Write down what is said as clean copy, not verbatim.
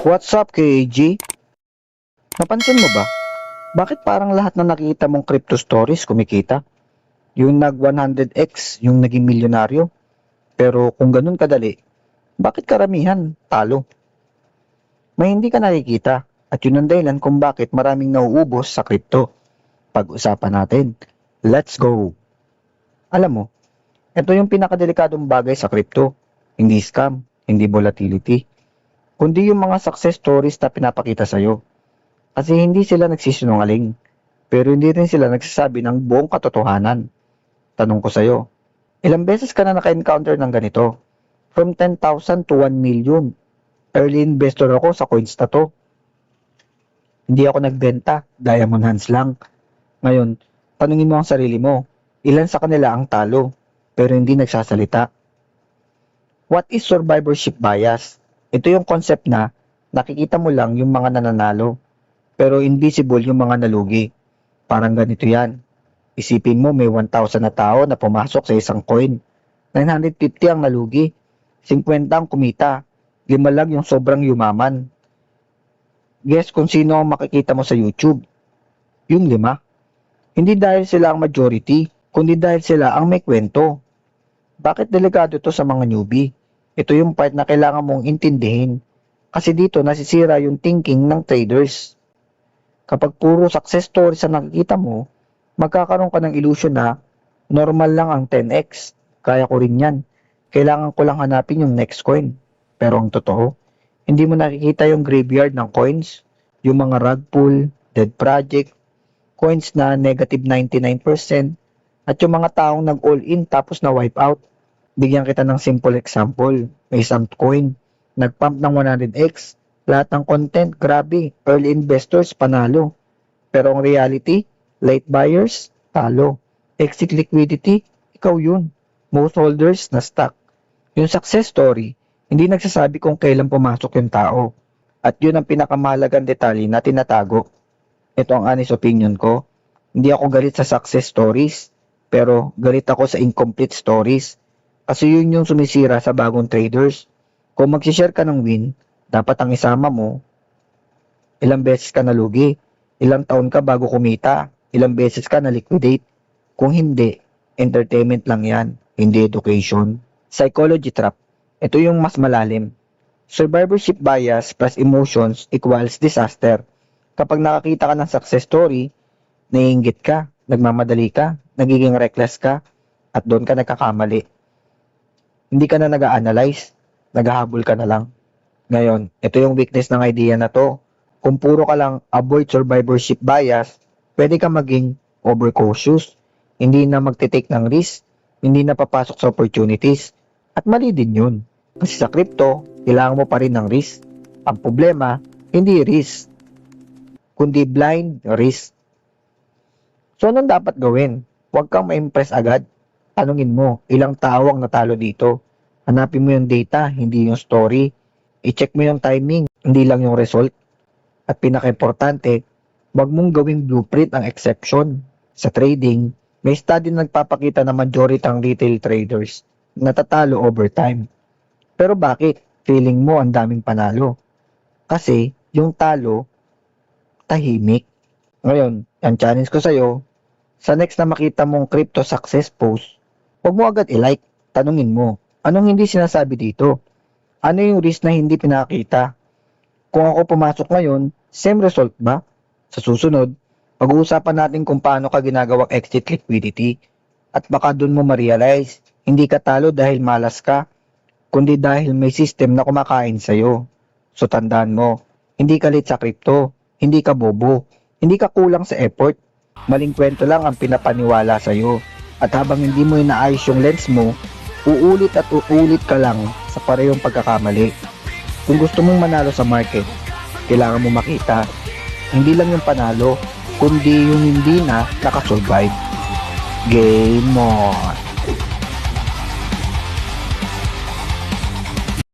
What's up, KAG? Napansin mo ba? Bakit parang lahat na nakikita mong crypto stories kumikita? Yung nag 100x, yung naging milyonaryo. Pero kung ganun kadali, bakit karamihan talo? May hindi ka nakikita at yun ang dahilan kung bakit maraming nauubos sa crypto. Pag-usapan natin. Let's go! Alam mo, ito yung pinakadelikadong bagay sa crypto. Hindi scam, hindi volatility, kundi yung mga success stories na pinapakita sa'yo. Kasi hindi sila nagsisinungaling, pero hindi rin sila nagsasabi ng buong katotohanan. Tanong ko sa'yo, ilang beses ka na naka-encounter ng ganito? From 10,000 to 1 million. Early investor ako sa coins na to. Hindi ako nagbenta, diamond hands lang. Ngayon, tanungin mo ang sarili mo, ilan sa kanila ang talo, pero hindi nagsasalita? What is survivorship bias? Ito yung concept na nakikita mo lang yung mga nananalo, pero invisible yung mga nalugi. Parang ganito yan. Isipin mo may 1,000 na tao na pumasok sa isang coin. 950 ang nalugi. 50 ang kumita. 5 lang yung sobrang yumaman. Guess kung sino ang makikita mo sa YouTube? Yung 5. Hindi dahil sila ang majority, kundi dahil sila ang may kwento. Bakit delikado to sa mga newbie? Ito yung part na kailangan mong intindihin. Kasi dito nasisira yung thinking ng traders. Kapag puro success stories ang nakikita mo, magkakaroon ka ng illusion na normal lang ang 10x. Kaya ko rin yan. Kailangan ko lang hanapin yung next coin. Pero ang totoo, hindi mo nakikita yung graveyard ng coins, yung mga rug pull, dead project, coins na negative 99%, at yung mga taong nag-all in tapos na wipe out. Bigyan kita ng simple example. May isang coin, nag-pump ng 100x, lahat ng content, grabe, early investors, panalo. Pero ang reality, late buyers, talo. Exit liquidity, ikaw yun. Most holders na stuck. Yung success story, hindi nagsasabi kung kailan pumasok yung tao. At yun ang pinakamahalagang detalye na tinatago. Ito ang honest opinion ko. Hindi ako galit sa success stories, pero galit ako sa incomplete stories. Kasi yun yung sumisira sa bagong traders. Kung mag-share ka ng win, dapat ang isama mo, ilang beses ka nalugi, ilang taon ka bago kumita, ilang beses ka na-liquidate. Kung hindi, entertainment lang yan, hindi education. Psychology trap. Ito yung mas malalim. Survivorship bias plus emotions equals disaster. Kapag nakakita ka ng success story, naiinggit ka, nagmamadali ka, nagiging reckless ka, at doon ka nagkakamali. Hindi ka na nag-a-analyze, naghahabol ka na lang. Ngayon, ito yung weakness ng idea na to. Kung puro ka lang avoid survivorship bias, pwede ka maging overcautious, hindi na magtitake ng risk, hindi na papasok sa opportunities. At mali din yun. Kasi sa crypto, kailangan mo pa rin ng risk. Ang problema, hindi risk, kundi blind risk. So, anong dapat gawin? Huwag kang ma-impress agad. Tanungin mo, ilang tao ang natalo dito? Hanapin mo yung data, hindi yung story. I-check mo yung timing, hindi lang yung result. At pinaka-importante, huwag mong gawing blueprint ang exception. Sa trading, may study na nagpapakita na majority ang retail traders natatalo over time. Pero bakit? Feeling mo ang daming panalo. Kasi yung talo, tahimik. Ngayon, ang challenge ko sa'yo, sa next na makita mong crypto success post, huwag mo agad i-like. Tanungin mo, anong hindi sinasabi dito? Ano yung risk na hindi pinakita? Kung ako pumasok ngayon, same result ba? Sa susunod, pag-uusapan natin kung paano ka ginagawang exit liquidity. At baka dun mo ma-realize, hindi ka talo dahil malas ka, kundi dahil may system na kumakain sa'yo. So tandaan mo, hindi ka late sa crypto, hindi ka bobo, hindi ka kulang sa effort. Maling kwento lang ang pinapaniwala sa'yo. At habang hindi mo inaayos yung lens mo, uulit at uulit ka lang sa parehong pagkakamali. Kung gusto mong manalo sa market, kailangan mo makita, hindi lang yung panalo, kundi yung hindi na nakasurvive. Game on!